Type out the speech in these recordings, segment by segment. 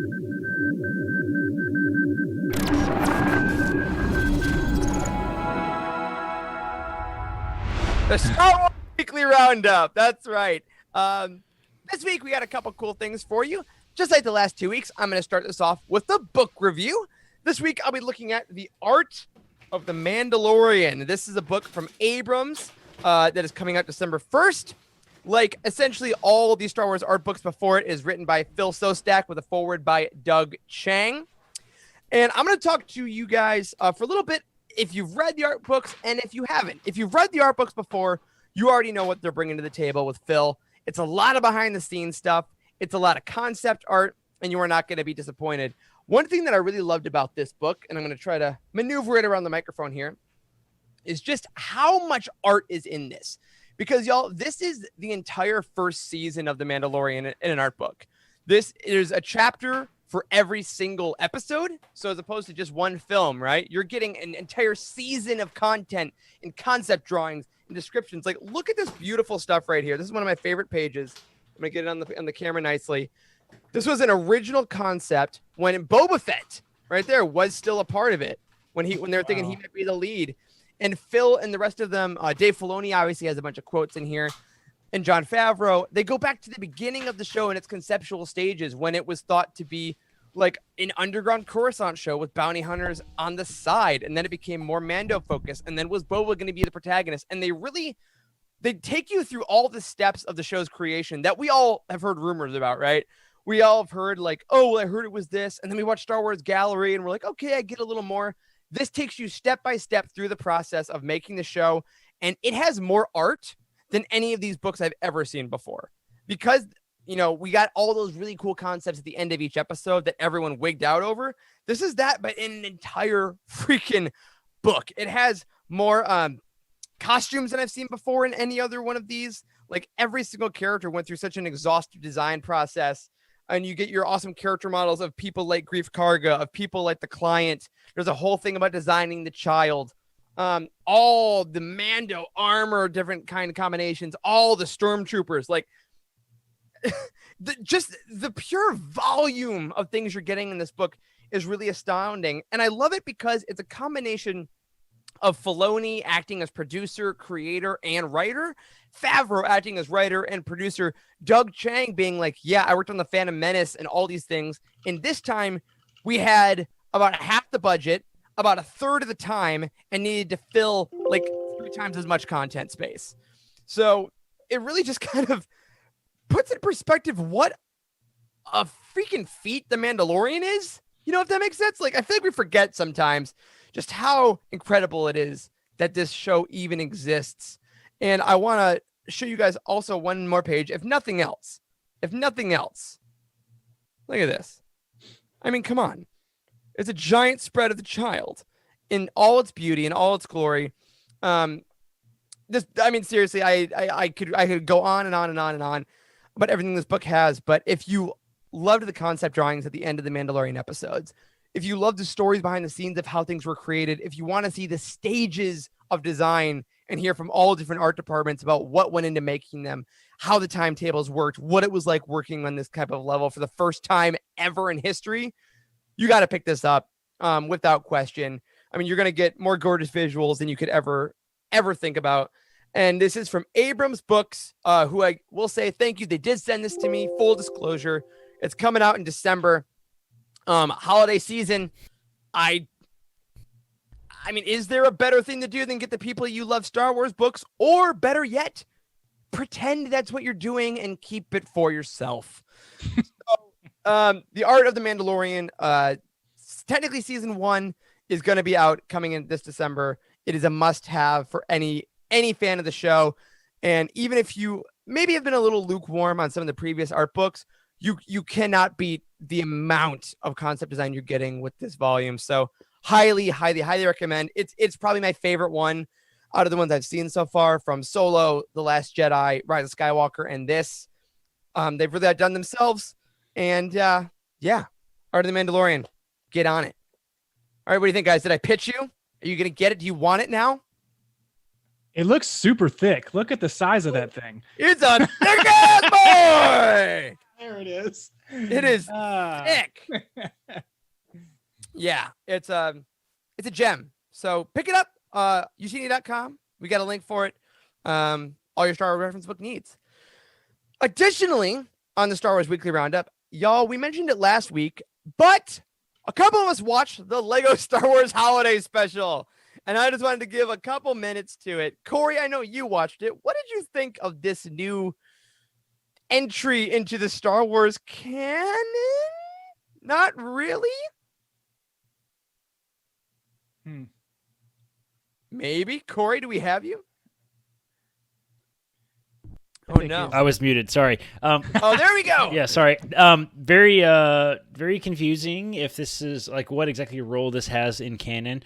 The Star Wars Weekly Roundup. That's right. This week, we got a couple cool things for you. Just like the last 2 weeks, I'm going to start this off with the book review. This week, I'll be looking at The Art of The Mandalorian. This is a book from Abrams that is coming out December 1st. Like, essentially, all of these Star Wars art books before it is written by Phil Szostak with a foreword by Doug Chiang. And I'm going to talk to you guys for a little bit if you've read the art books and if you haven't. If you've read the art books before, you already know what they're bringing to the table with Phil. It's a lot of behind-the-scenes stuff. It's a lot of concept art, and you are not going to be disappointed. One thing that I really loved about this book, and I'm going to try to maneuver it around the microphone here, is just how much art is in this. Because, y'all, this is the entire first season of The Mandalorian in an art book. There's a chapter for every single episode. So as opposed to just one film, right? You're getting an entire season of content and concept drawings and descriptions. Like, look at this beautiful stuff right here. This is one of my favorite pages. I'm going to get it on the camera nicely. This was an original concept when Boba Fett right there was still a part of it. When they were thinking he might be the lead. And Phil and the rest of them, Dave Filoni obviously has a bunch of quotes in here. And Jon Favreau, they go back to the beginning of the show in its conceptual stages when it was thought to be like an underground Coruscant show with bounty hunters on the side. And then it became more Mando focused. And then was Boba going to be the protagonist? And they take you through all the steps of the show's creation that we all have heard rumors about, right? We all have heard like, oh, well, I heard it was this. And then we watch Star Wars Gallery and we're like, okay, I get a little more. This takes you step by step through the process of making the show. And it has more art than any of these books I've ever seen before. Because, you know, we got all those really cool concepts at the end of each episode that everyone wigged out over. This is that, but in an entire freaking book. It has more costumes than I've seen before in any other one of these. Like, every single character went through such an exhaustive design process. And you get your awesome character models of people like Grief Karga, of people like the Client. There's a whole thing about designing the child. All the Mando armor, different kind of combinations, all the stormtroopers, like the pure volume of things you're getting in this book is really astounding. And I love it because it's a combination of Filoni acting as producer, creator, and writer, Favreau acting as writer and producer, Doug Chiang being like, yeah, I worked on the Phantom Menace and all these things. And this time we had about half the budget, about a third of the time, and needed to fill like 3 times as much content space. So it really just kind of puts in perspective what a freaking feat The Mandalorian is. You know, if that makes sense? Like, I feel like we forget sometimes just how incredible it is that this show even exists. And I want to show you guys also one more page. If nothing else, look at this. I mean, come on. It's a giant spread of the child in all its beauty and all its glory. Seriously, I could go on and on and on and on about everything this book has. But if you loved the concept drawings at the end of the Mandalorian episodes, if you love the stories behind the scenes of how things were created, if you want to see the stages of design and hear from all different art departments about what went into making them, how the timetables worked, what it was like working on this type of level for the first time ever in history, you got to pick this up without question. I mean, you're going to get more gorgeous visuals than you could ever think about. And this is from Abrams Books, who I will say thank you. They did send this to me, full disclosure. It's coming out in December. Holiday season. I mean, is there a better thing to do than get the people you love Star Wars books, or better yet, pretend that's what you're doing and keep it for yourself? So, The Art of the Mandalorian, technically season 1 is going to be out coming in this December. It is a must-have for any fan of the show. And even if you maybe have been a little lukewarm on some of the previous art books, you cannot beat the amount of concept design you're getting with this volume. So highly recommend. It's probably my favorite one out of the ones I've seen so far, from Solo, The Last Jedi, Rise of Skywalker, and this. They've really outdone themselves. And Art of the Mandalorian, get on it. All right, what do you think, guys? Did I pitch you? Are you going to get it? Do you want it now? It looks super thick. Look at the size of that thing. It's a thick ass boy. There it is. It is thick. Yeah, it's a gem. So pick it up. Youtini.com. We got a link for it. All your Star Wars reference book needs. Additionally, on the Star Wars Weekly Roundup, y'all, we mentioned it last week, but a couple of us watched the Lego Star Wars Holiday Special, and I just wanted to give a couple minutes to it. Corey, I know you watched it. What did you think of this new entry into the Star Wars canon? Not really? Maybe. Corey, do we have you? Oh no! I was muted. Sorry. Oh, there we go. Yeah, sorry. Very confusing. If this is like what exactly role this has in canon,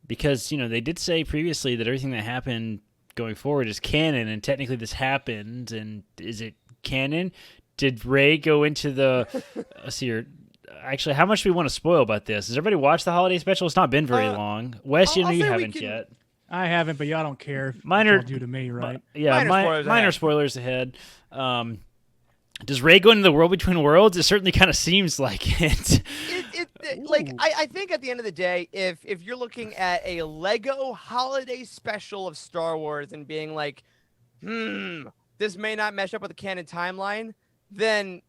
because they did say previously that everything that happened going forward is canon, and technically this happened. And is it canon? Did Rey go into the? Let's see here. Actually, how much do we want to spoil about this? Has everybody watched the holiday special? It's not been very long. Wes, you haven't yet. I haven't, but y'all don't care. Minor due to me, right? Yeah, minor spoilers ahead. Does Rey go into the world between worlds? It certainly kind of seems like it. I think at the end of the day, if you're looking at a Lego holiday special of Star Wars and being like, this may not mesh up with the canon timeline, then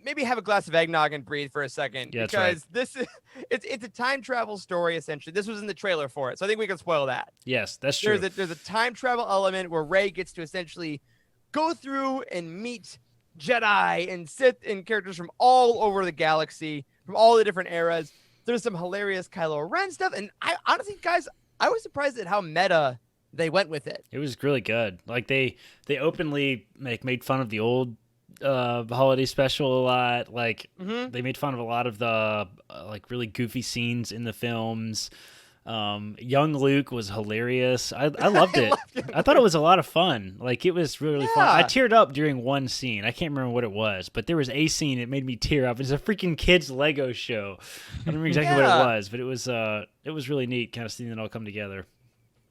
maybe have a glass of eggnog and breathe for a second. Yeah, because right. this is it's a time travel story essentially. This was in the trailer for it, so I think we can spoil that. Yes, that's true. There's a time travel element where Rey gets to essentially go through and meet Jedi and Sith and characters from all over the galaxy, from all the different eras. There's some hilarious Kylo Ren stuff, and I honestly, guys, I was surprised at how meta they went with it. It was really good. Like they openly made fun of the old holiday special a lot. Like they made fun of a lot of the like really goofy scenes in the films. Young Luke was hilarious. I loved it. I thought it was a lot of fun. Like it was really fun. I teared up during one scene. I can't remember what it was, but there was a scene that made me tear up. It's a freaking kids Lego show. I don't remember exactly what it was, but it was really neat kind of seeing it all come together.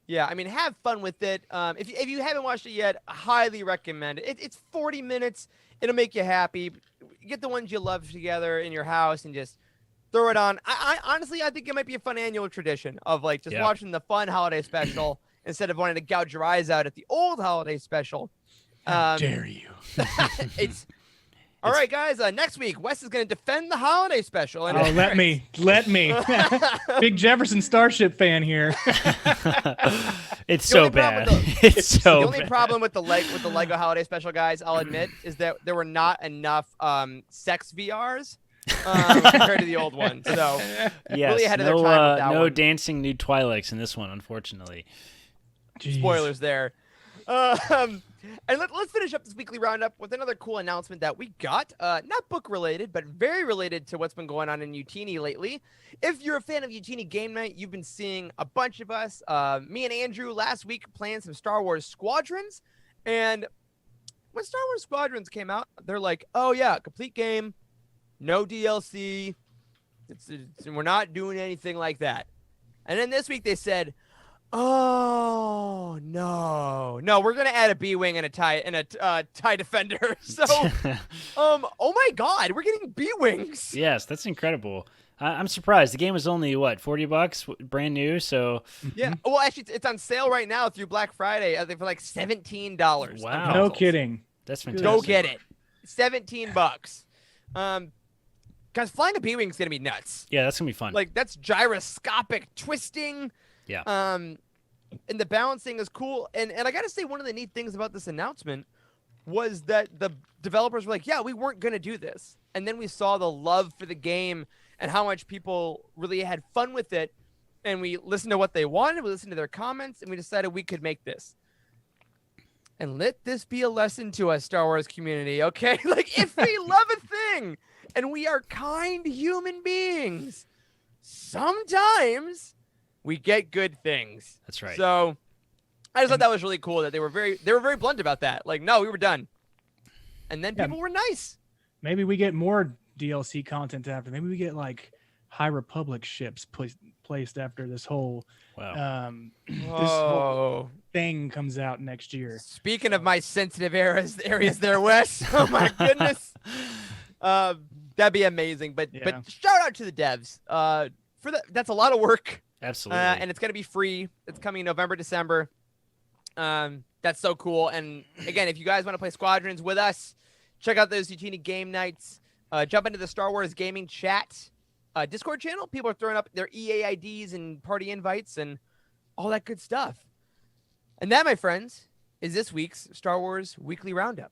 Yeah, I mean, have fun with it. If you haven't watched it yet, highly recommend it. It's 40 minutes. It'll make you happy. Get the ones you love together in your house and just throw it on. I honestly, I think it might be a fun annual tradition of like just watching the fun holiday special instead of wanting to gouge your eyes out at the old holiday special. How dare you? All right, guys. Next week, Wes is going to defend the holiday special. And let me. Big Jefferson Starship fan here. It's so bad. It's so the only problem with the Lego holiday special, guys, I'll admit, is that there were not enough sex VRs compared to the old one. So really ahead of their time with that no one. dancing nude Twi'leks in this one, unfortunately. Jeez. Spoilers there. And let's finish up this weekly roundup with another cool announcement that we got. Not book related, but very related to what's been going on in Youtini lately. If you're a fan of Youtini Game Night, you've been seeing a bunch of us, me and Andrew last week playing some Star Wars Squadrons. And when Star Wars Squadrons came out, they're like, oh yeah, complete game, no DLC. We're not doing anything like that. And then this week they said, oh no, we're gonna add a B-wing and a TIE Defender. So, oh my God, we're getting B-wings. Yes, that's incredible. I'm surprised. The game was only what, $40, brand new. So yeah. Well, actually, it's on sale right now through Black Friday. I think for like $17. Wow, no kidding. That's fantastic. Go get it. $17. Guys, flying a B-wing is gonna be nuts. Yeah, that's gonna be fun. Like that's gyroscopic twisting. Yeah. And the balancing is cool. And I got to say, one of the neat things about this announcement was that the developers were like, yeah, we weren't going to do this. And then we saw the love for the game and how much people really had fun with it. And we listened to what they wanted. We listened to their comments, and we decided we could make this. And let this be a lesson to us, Star Wars community, okay? Like, if we love a thing and we are kind human beings, sometimes we get good things. That's right. So I just thought that was really cool that they were very blunt about that. Like, no, we were done. And then people were nice. Maybe we get more DLC content after. Maybe we get like High Republic ships placed after this whole Wow. this whole Whoa. thing comes out next year. Speaking of my sensitive areas there, Wes. Oh my goodness. That'd be amazing. But shout out to the devs. That's a lot of work. Absolutely. And it's gonna be free. It's coming November, December. That's so cool. And again, if you guys want to play Squadrons with us, check out those Youtini game nights. Jump into the Star Wars gaming chat Discord channel. People are throwing up their EA IDs and party invites and all that good stuff. And that, my friends, is this week's Star Wars Weekly Roundup.